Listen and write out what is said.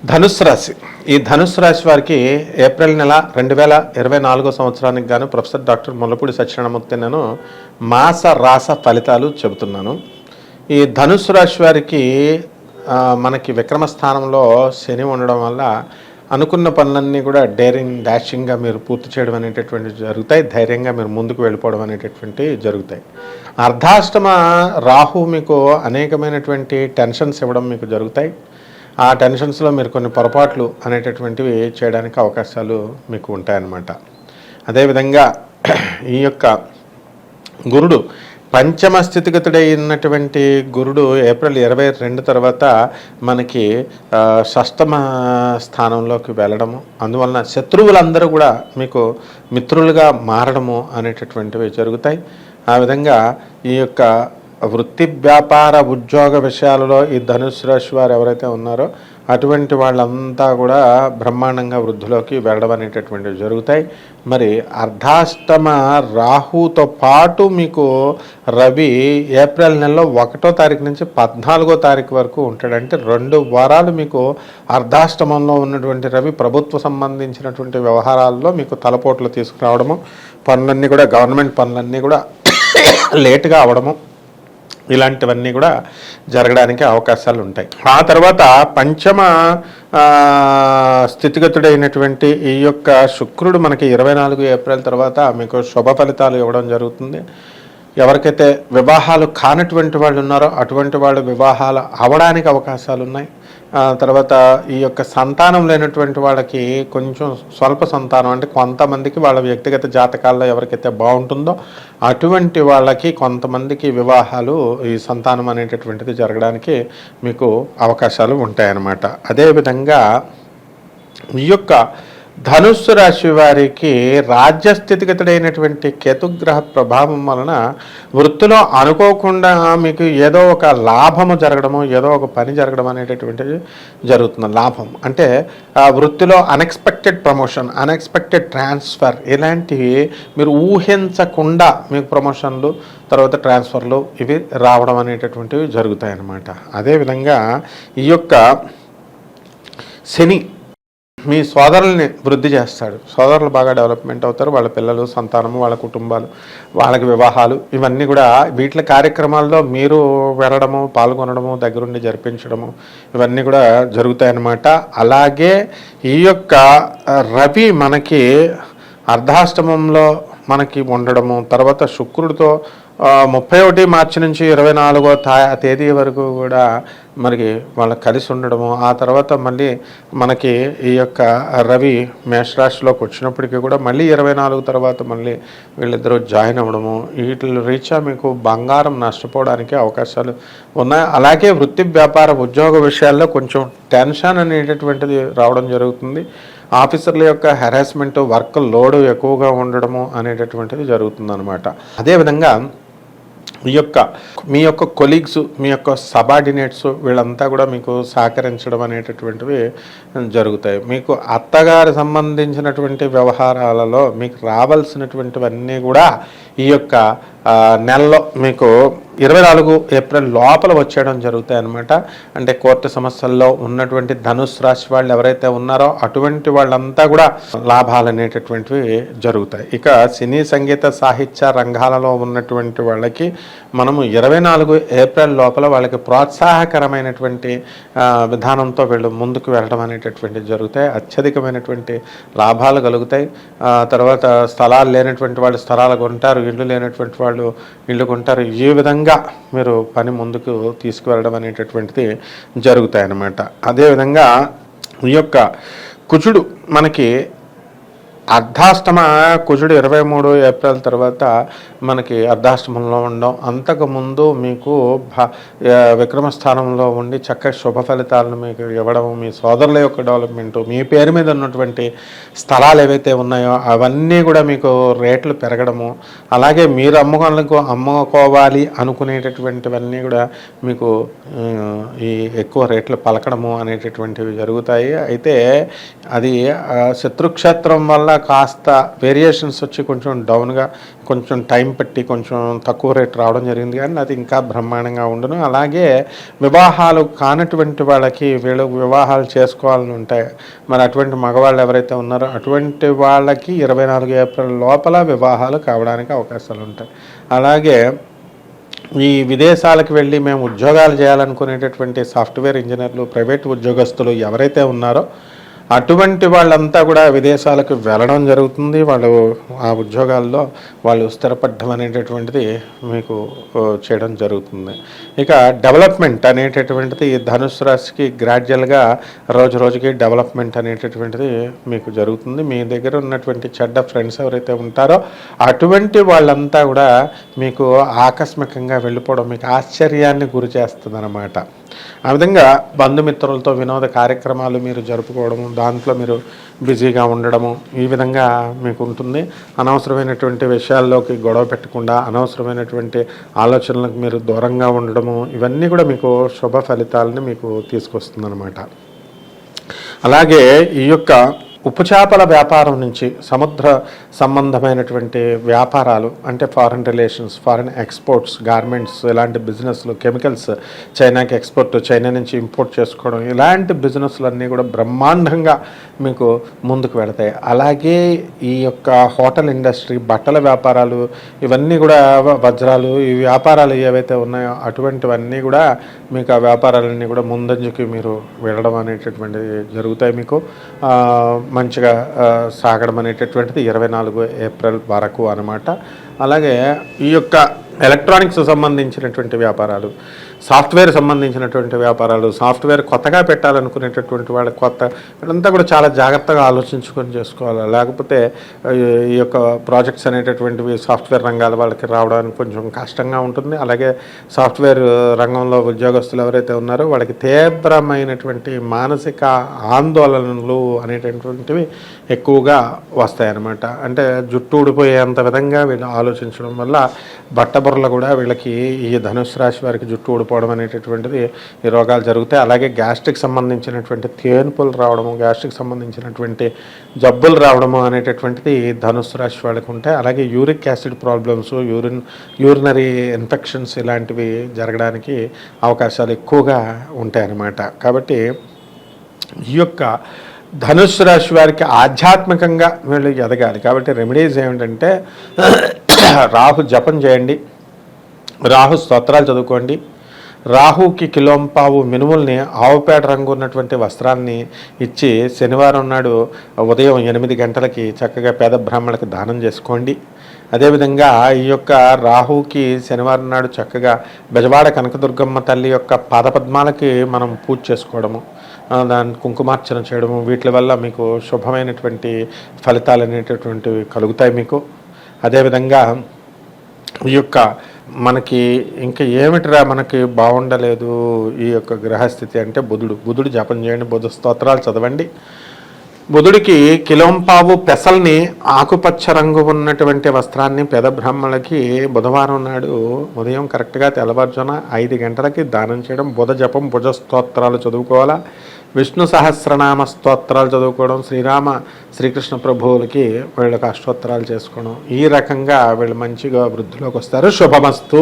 ధనుస్సు రాశి. ఈ ధనుస్సు రాశి వారికి ఏప్రిల్ నెల 2024 సంవత్సరానికి గాను ప్రొఫెసర్ డాక్టర్ ముల్లపూడి సత్యనారాయణమూర్తి నేను మాస రాస ఫలితాలు చెబుతున్నాను. ఈ ధనుస్సు రాశి వారికి మనకి విక్రమ స్థానంలో శని ఉండడం వల్ల అనుకున్న పనులన్నీ కూడా డేరింగ్ డాషింగ్గా మీరు పూర్తి చేయడం అనేటటువంటి జరుగుతాయి. ధైర్యంగా మీరు ముందుకు వెళ్ళిపోవడం అనేటటువంటి జరుగుతాయి. అర్ధాష్టమ రాహు మీకు అనేకమైనటువంటి టెన్షన్స్ ఇవ్వడం మీకు జరుగుతాయి. ఆ టెన్షన్స్లో మీరు కొన్ని పొరపాట్లు అనేటటువంటివి చేయడానికి అవకాశాలు మీకు ఉంటాయన్నమాట. అదేవిధంగా ఈ యొక్క గురుడు పంచమ స్థితిగతుడైనటువంటి గురుడు ఏప్రిల్ 22 తర్వాత మనకి షష్టమ స్థానంలోకి వెళ్ళడము, అందువలన శత్రువులందరూ కూడా మీకు మిత్రులుగా మారడము అనేటటువంటివి జరుగుతాయి. ఆ విధంగా ఈ యొక్క వృత్తి వ్యాపార ఉద్యోగ విషయాలలో ఈ ధనుసు రాశి వారు ఎవరైతే ఉన్నారో అటువంటి వాళ్ళంతా కూడా బ్రహ్మాండంగా వృద్ధిలోకి వెళ్ళడం అనేటటువంటివి జరుగుతాయి. మరి అర్ధాష్టమ రాహుతో పాటు మీకు రవి ఏప్రిల్ నెలలో 1వ తారీఖు నుంచి 14వ తారీఖు వరకు ఉంటాడు. అంటే 2 వారాలు మీకు అర్ధాష్టమంలో ఉన్నటువంటి రవి ప్రభుత్వ సంబంధించినటువంటి వ్యవహారాల్లో మీకు తలపోట్లు తీసుకురావడము, పనులన్నీ కూడా గవర్నమెంట్ పనులన్నీ కూడా లేటుగా అవడము, ఇలాంటివన్నీ కూడా జరగడానికి అవకాశాలు ఉంటాయి. ఆ తర్వాత పంచమ స్థితిగతుడైనటువంటి ఈ యొక్క శుక్రుడు మనకి 24 ఏప్రిల్ తర్వాత మీకు శుభ ఫలితాలు ఇవ్వడం జరుగుతుంది. ఎవరికైతే వివాహాలు కానటువంటి వాళ్ళు ఉన్నారో అటువంటి వాళ్ళు వివాహాలు అవడానికి అవకాశాలు ఉన్నాయి. తర్వాత ఈ యొక్క సంతానం లేనటువంటి వాళ్ళకి కొంచెం స్వల్ప సంతానం, అంటే కొంతమందికి వాళ్ళ వ్యక్తిగత జాతకాల్లో ఎవరికైతే బాగుంటుందో అటువంటి వాళ్ళకి కొంతమందికి వివాహాలు, ఈ సంతానం అనేటటువంటిది జరగడానికి మీకు అవకాశాలు ఉంటాయన్నమాట. అదేవిధంగా ఈ యొక్క ధనుస్సు రాశి వారికి రాజ్యస్థితిగతుడైనటువంటి కేతుగ్రహ ప్రభావం వలన వృత్తిలో అనుకోకుండా మీకు ఏదో ఒక లాభము జరగడము, ఏదో ఒక పని జరగడం అనేటటువంటిది జరుగుతుంది. లాభం అంటే వృత్తిలో అన్ఎక్స్పెక్టెడ్ ప్రమోషన్, అన్ఎక్స్పెక్టెడ్ ట్రాన్స్ఫర్, ఇలాంటివి మీరు ఊహించకుండా మీకు ప్రమోషన్లు, తర్వాత ట్రాన్స్ఫర్లు ఇవి రావడం అనేటటువంటివి జరుగుతాయి అన్నమాట. అదేవిధంగా ఈ యొక్క శని మీ సోదరుల్ని వృద్ధి చేస్తాడు. సోదరులు బాగా డెవలప్మెంట్ అవుతారు. వాళ్ళ పిల్లలు, సంతానము, వాళ్ళ కుటుంబాలు, వాళ్ళకి వివాహాలు, ఇవన్నీ కూడా వీటి కార్యక్రమాల్లో మీరు వెళ్ళడము, పాల్గొనడము, దగ్గరుండి జరిపించడము, ఇవన్నీ కూడా జరుగుతాయన్నమాట. అలాగే ఈ యొక్క రవి మనకి అర్ధాష్టమంలో మనకి ఉండడము, తర్వాత శుక్రుడితో 31 మార్చి నుంచి 24వ తేదీ వరకు కూడా మనకి వాళ్ళకి కలిసి ఉండడము, ఆ తర్వాత మళ్ళీ మనకి ఈ యొక్క రవి మేషరాశిలోకి వచ్చినప్పటికీ కూడా మళ్ళీ 24 తర్వాత మళ్ళీ వీళ్ళిద్దరూ జాయిన్ అవ్వడము, వీటి రీత్యా మీకు బంగారం నష్టపోవడానికి అవకాశాలు ఉన్నాయి. అలాగే వృత్తి వ్యాపార ఉద్యోగ విషయాల్లో కొంచెం టెన్షన్ అనేటటువంటిది రావడం జరుగుతుంది. ఆఫీసర్ల యొక్క హెరాస్మెంట్, వర్క్ లోడ్ ఎక్కువగా ఉండడము అనేటటువంటిది జరుగుతుందన్నమాట. అదేవిధంగా మీ యొక్క కొలీగ్స్, మీ యొక్క సబార్డినేట్స్ వీళ్ళంతా కూడా మీకు సహకరించడం అనేటటువంటివి జరుగుతాయి. మీకు అత్తగారి సంబంధించినటువంటి వ్యవహారాలలో మీకు రావాల్సినటువంటివన్నీ కూడా ఈ యొక్క నెలలో మీకు 24 ఏప్రిల్ లోపల వచ్చేయడం జరుగుతాయి అన్నమాట. అంటే కోర్టు సమస్యల్లో ఉన్నటువంటి ధనుసు రాశి వాళ్ళు ఎవరైతే ఉన్నారో అటువంటి వాళ్ళంతా కూడా లాభాలు అనేటటువంటివి జరుగుతాయి. ఇక సినీ, సంగీత, సాహిత్య రంగాలలో ఉన్నటువంటి వాళ్ళకి మనము 24 ఏప్రిల్ లోపల వాళ్ళకి ప్రోత్సాహకరమైనటువంటి విధానంతో వీళ్ళు ముందుకు వెళ్ళడం అనేటటువంటివి జరుగుతాయి. అత్యధికమైనటువంటి లాభాలు కలుగుతాయి. తర్వాత స్థలాలు లేనటువంటి వాళ్ళు స్థలాలు కొంటారు, ఇళ్ళు లేనటువంటి వాళ్ళు ఇళ్ళు కొంటారు. ఈ విధంగా మీరు పని ముందుకు తీసుకువెళ్ళడం అనేటటువంటిది జరుగుతాయన్నమాట. అదేవిధంగా ఈ యొక్క కుజుడు మనకి అర్ధాష్టమ కుజుడు 23 ఏప్రిల్ తర్వాత మనకి అర్ధాష్టమంలో ఉండడం, అంతకుముందు మీకు విక్రమస్థానంలో ఉండి చక్కగా శుభ ఫలితాలను మీకు ఇవ్వడం, మీ సోదరుల యొక్క డెవలప్మెంటు, మీ పేరు మీద ఉన్నటువంటి స్థలాలు ఏవైతే ఉన్నాయో అవన్నీ కూడా మీకు రేట్లు పెరగడము, అలాగే మీరు అమ్ముకోవాలి అనుకునేటటువంటివన్నీ కూడా మీకు ఈ ఎక్కువ రేట్లు పలకడము అనేటటువంటివి జరుగుతాయి. అయితే అది శత్రుక్షేత్రం వల్ల కాస్త వేరియేషన్స్ వచ్చి కొంచెం డౌన్గా కొంచెం టైం పట్టి కొంచెం తక్కువ రేట్ రావడం జరిగింది, కానీ అది ఇంకా బ్రహ్మాండంగా ఉండును. అలాగే వివాహాలు కానటువంటి వాళ్ళకి వీళ్ళు వివాహాలు చేసుకోవాలని ఉంటాయి. మరి అటువంటి మగవాళ్ళు ఎవరైతే ఉన్నారో అటువంటి వాళ్ళకి 24 ఏప్రిల్ లోపల వివాహాలు కావడానికి అవకాశాలు ఉంటాయి. అలాగే ఈ విదేశాలకు వెళ్ళి మేము ఉద్యోగాలు చేయాలనుకునేటటువంటి సాఫ్ట్వేర్ ఇంజనీర్లు, ప్రైవేట్ ఉద్యోగస్తులు ఎవరైతే ఉన్నారో అటువంటి వాళ్ళంతా కూడా విదేశాలకు వెళ్ళడం జరుగుతుంది. వాళ్ళు ఆ ఉద్యోగాల్లో వాళ్ళు స్థిరపడడం అనేటటువంటిది మీకు చేయడం జరుగుతుంది. ఇక డెవలప్మెంట్ అనేటటువంటిది ధనుసు రాశికి గ్రాడ్యువల్గా రోజు రోజుకి డెవలప్మెంట్ అనేటటువంటిది మీకు జరుగుతుంది. మీ దగ్గర ఉన్నటువంటి చెడ్డ ఫ్రెండ్స్ ఎవరైతే ఉంటారో అటువంటి వాళ్ళంతా కూడా మీకు ఆకస్మికంగా వెళ్ళిపోవడం మీకు ఆశ్చర్యాన్ని గురి చేస్తుంది అన్నమాట. ఆ విధంగా బంధుమిత్రులతో వినోద కార్యక్రమాలు మీరు జరుపుకోవడము, దాంట్లో మీరు బిజీగా ఉండడము, ఈ విధంగా మీకు ఉంటుంది. అనవసరమైనటువంటి విషయాల్లోకి గొడవ పెట్టకుండా అనవసరమైనటువంటి ఆలోచనలకు మీరు దూరంగా ఉండడము, ఇవన్నీ కూడా మీకు శుభ ఫలితాలని మీకు తీసుకొస్తుందన్నమాట. అలాగే ఈ యొక్క ఉప్పు చేపల వ్యాపారం నుంచి సముద్ర సంబంధమైనటువంటి వ్యాపారాలు అంటే foreign relations, foreign exports, garments, ఇలాంటి బిజినెస్లు, కెమికల్స్ చైనాకి ఎక్స్పోర్ట్, చైనా నుంచి ఇంపోర్ట్ చేసుకోవడం, ఇలాంటి బిజినెస్లన్నీ కూడా బ్రహ్మాండంగా మీకు ముందుకు వెళతాయి. అలాగే ఈ యొక్క హోటల్ ఇండస్ట్రీ, బట్టల వ్యాపారాలు, ఇవన్నీ కూడా వజ్రాలు, ఈ వ్యాపారాలు ఏవైతే ఉన్నాయో అటువంటివన్నీ కూడా మీకు ఆ వ్యాపారాలన్నీ కూడా ముందంజకి మీరు వెళ్ళడం అనేటటువంటిది జరుగుతాయి. మీకు మంచిగా సాగడం అనేటటువంటిది 24 ఏప్రిల్ వరకు అన్నమాట. అలాగే ఈ యొక్క ఎలక్ట్రానిక్స్ సంబంధించినటువంటి వ్యాపారాలు, సాఫ్ట్వేర్ సంబంధించినటువంటి వ్యాపారాలు, సాఫ్ట్వేర్ కొత్తగా పెట్టాలనుకునేటటువంటి వాళ్ళ వీళ్ళంతా కూడా చాలా జాగ్రత్తగా ఆలోచించుకొని చేసుకోవాలి. లేకపోతే ఈ యొక్క ప్రాజెక్ట్స్ అనేటటువంటివి సాఫ్ట్వేర్ రంగాల వాళ్ళకి రావడానికి కొంచెం కష్టంగా ఉంటుంది. అలాగే సాఫ్ట్వేర్ రంగంలో ఉద్యోగస్తులు ఎవరైతే ఉన్నారో వాళ్ళకి తీవ్రమైనటువంటి మానసిక ఆందోళనలు అనేటటువంటివి ఎక్కువగా వస్తాయన్నమాట. అంటే జుట్టు ఊడిపోయేంత విధంగా వీళ్ళు ఆలోచించడం వల్ల బట్టబుర్రలు కూడా వీళ్ళకి ఈ ధనుసు రాశి వారికి జుట్టు ఊడిపోవడం అనేటటువంటిది ఈ రోగాలు జరుగుతాయి. అలాగే గ్యాస్ట్రిక్ సంబంధించినటువంటి తేన్పులు రావడము, గ్యాస్ట్రిక్ సంబంధించినటువంటి జబ్బులు రావడము అనేటటువంటిది ధనుసు రాశి వాళ్ళకి ఉంటాయి. అలాగే uric acid problems, urinary infections ఇలాంటివి జరగడానికి అవకాశాలు ఎక్కువగా ఉంటాయన్నమాట. కాబట్టి ఈ యొక్క ధనుసు రాశి వారికి ఆధ్యాత్మికంగా వీళ్ళు ఎదగాలి. కాబట్టి రెమెడీస్ ఏమిటంటే రాహు జపం చేయండి, రాహు స్తోత్రాలు చదువుకోండి, రాహుకి కిలోంపావు మినుముల్ని ఆవుపేట రంగు ఉన్నటువంటి వస్త్రాన్ని ఇచ్చి శనివారం నాడు ఉదయం 8 గంటలకి చక్కగా పేద బ్రాహ్మణులకు దానం చేసుకోండి. అదేవిధంగా ఈ యొక్క రాహుకి శనివారం నాడు చక్కగా బెజవాడ కనకదుర్గమ్మ తల్లి యొక్క పాదపద్మాలకి మనం పూజ చేసుకోవడము, దాని కుంకుమార్చన చేయడము, వీటి వల్ల మీకు శుభమైనటువంటి ఫలితాలు అనేటటువంటివి కలుగుతాయి మీకు. అదేవిధంగా ఈ యొక్క మనకి ఇంకా ఏమిటిరా మనకి బాగుండలేదు ఈ యొక్క గ్రహస్థితి అంటే బుధుడు జపం చేయండి, బుధ స్తోత్రాలు చదవండి. బుధుడికి కిలోంపావు పెసల్ని ఆకుపచ్చ రంగు ఉన్నటువంటి వస్త్రాన్ని పేద బ్రాహ్మణులకి బుధవారం నాడు ఉదయం కరెక్ట్గా తెల్లవారుజామున 5 గంటలకి దానం చేయడం. బుధ జపం, భుజ స్తోత్రాలు చదువుకోవాలా, విష్ణు సహస్రనామ స్తోత్రాలు చదువుకోవడం, శ్రీకృష్ణ ప్రభువులకి వీళ్ళకి అష్టోత్తరాలు చేసుకోవడం. ఈ రకంగా వీళ్ళు మంచిగా వృద్ధిలోకి వస్తారు. శుభమస్తు.